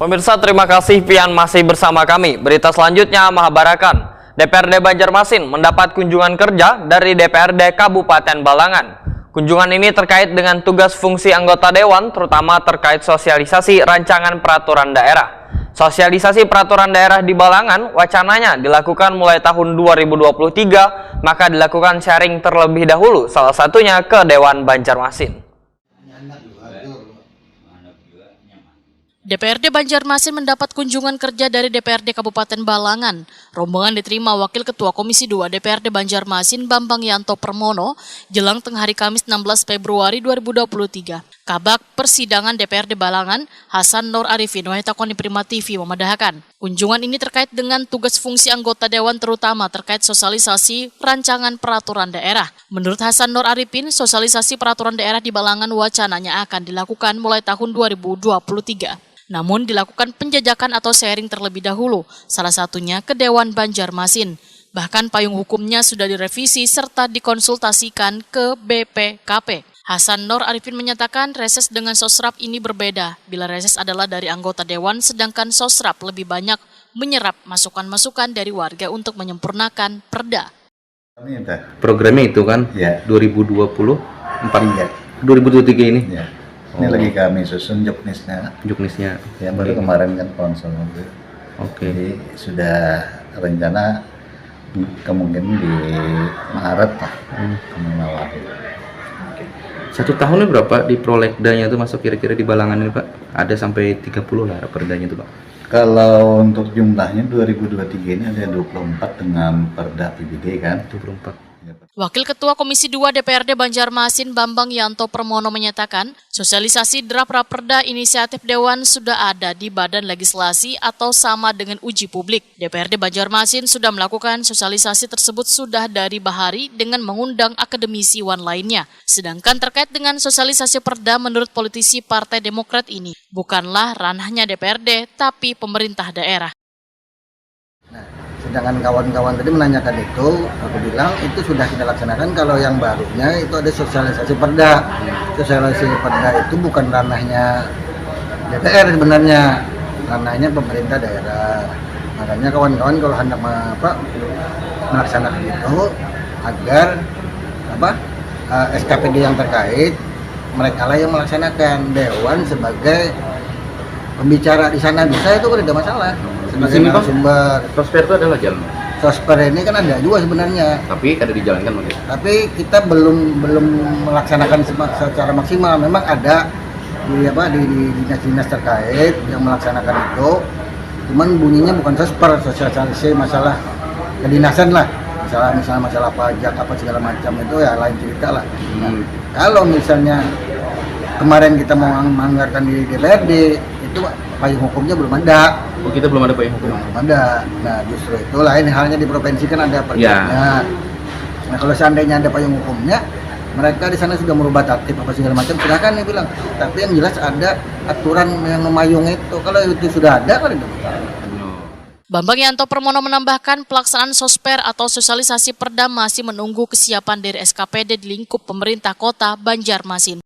Pemirsa, terima kasih pian masih bersama kami. Berita selanjutnya mengabarkan DPRD Banjarmasin mendapat kunjungan kerja dari DPRD Kabupaten Balangan. Kunjungan ini terkait dengan tugas fungsi anggota dewan, terutama terkait sosialisasi rancangan peraturan daerah. Sosialisasi peraturan daerah di Balangan wacananya dilakukan mulai tahun 2023, maka dilakukan sharing terlebih dahulu, salah satunya ke Dewan Banjarmasin. DPRD Banjarmasin mendapat kunjungan kerja dari DPRD Kabupaten Balangan. Rombongan diterima Wakil Ketua Komisi 2 DPRD Banjarmasin Bambang Yanto Permono jelang tengah hari Kamis 16 Februari 2023. Kabak Persidangan DPRD Balangan, Hasan Nur Arifin, Wahitakoni Prima TV memadahkan. Kunjungan ini terkait dengan tugas fungsi anggota dewan terutama terkait sosialisasi rancangan peraturan daerah. Menurut Hasan Nur Arifin, sosialisasi peraturan daerah di Balangan wacananya akan dilakukan mulai tahun 2023. Namun dilakukan penjajakan atau sharing terlebih dahulu, salah satunya ke Dewan Banjarmasin. Bahkan payung hukumnya sudah direvisi serta dikonsultasikan ke BPKP. Hasan Nur Arifin menyatakan reses dengan sosrap ini berbeda. Bila reses adalah dari anggota dewan, sedangkan sosrap lebih banyak menyerap masukan-masukan dari warga untuk menyempurnakan perda. Programnya itu kan ya 2024 ya. 2023 ini. Ya. Ini lagi kami susun juknisnya. Ya baru kemarin kan konsol. Oke. Jadi sudah rencana kemungkinan di Maret lah. Awal. 1 tahunnya berapa di prolegdanya itu masuk kira-kira di Balangan ini, Pak? Ada sampai 30 lah perdanya itu, Pak. Kalau untuk jumlahnya 2023 ini ada 24 dengan perda PBD kan. 24. Wakil Ketua Komisi 2 DPRD Banjarmasin Bambang Yanto Permono menyatakan, sosialisasi draft raperda inisiatif Dewan sudah ada di Badan Legislasi atau sama dengan uji publik. DPRD Banjarmasin sudah melakukan sosialisasi tersebut sudah dari bahari dengan mengundang akademisi wan lainnya. Sedangkan terkait dengan sosialisasi perda menurut politisi Partai Demokrat ini, bukanlah ranahnya DPRD, tapi pemerintah daerah. Sedangkan kawan-kawan tadi menanyakan itu, aku bilang itu sudah kita laksanakan. Kalau yang barunya itu ada sosialisasi perda. Sosialisasi perda itu bukan ranahnya DPR sebenarnya, ranahnya pemerintah daerah. Makanya kawan-kawan kalau hendak melaksanakan itu agar SKPD yang terkait mereka lah yang melaksanakan, dewan sebagai pembicara di sana bisa, itu tidak masalah. Sebagai sumber Sosper itu adalah jalan. Sosper ini kan ada juga sebenarnya. Tapi ada dijalankan mungkin. Tapi kita belum melaksanakan secara maksimal. Memang ada di dinas-dinas terkait yang melaksanakan itu. Cuman bunyinya bukan sosper, sosialisasi masalah kedinasan lah. Misalnya masalah pajak apa segala macam itu ya lain cerita lah. Nah, kalau misalnya kemarin kita mau menganggarkan di DPRD itu payung hukumnya belum ada. Oh, kita belum ada payung hukum. Belum ada. Nah, justru itu lain halnya di provinsi kan ada perdanya. Nah, kalau seandainya ada payung hukumnya, mereka di sana sudah merubah tatip apa segala macam, silakan dia bilang. Tapi yang jelas ada aturan yang memayung itu. Kalau itu sudah ada kan itu. Bambang Yanto Permono menambahkan pelaksanaan sosper atau sosialisasi perda masih menunggu kesiapan dari SKPD di lingkup pemerintah kota Banjarmasin.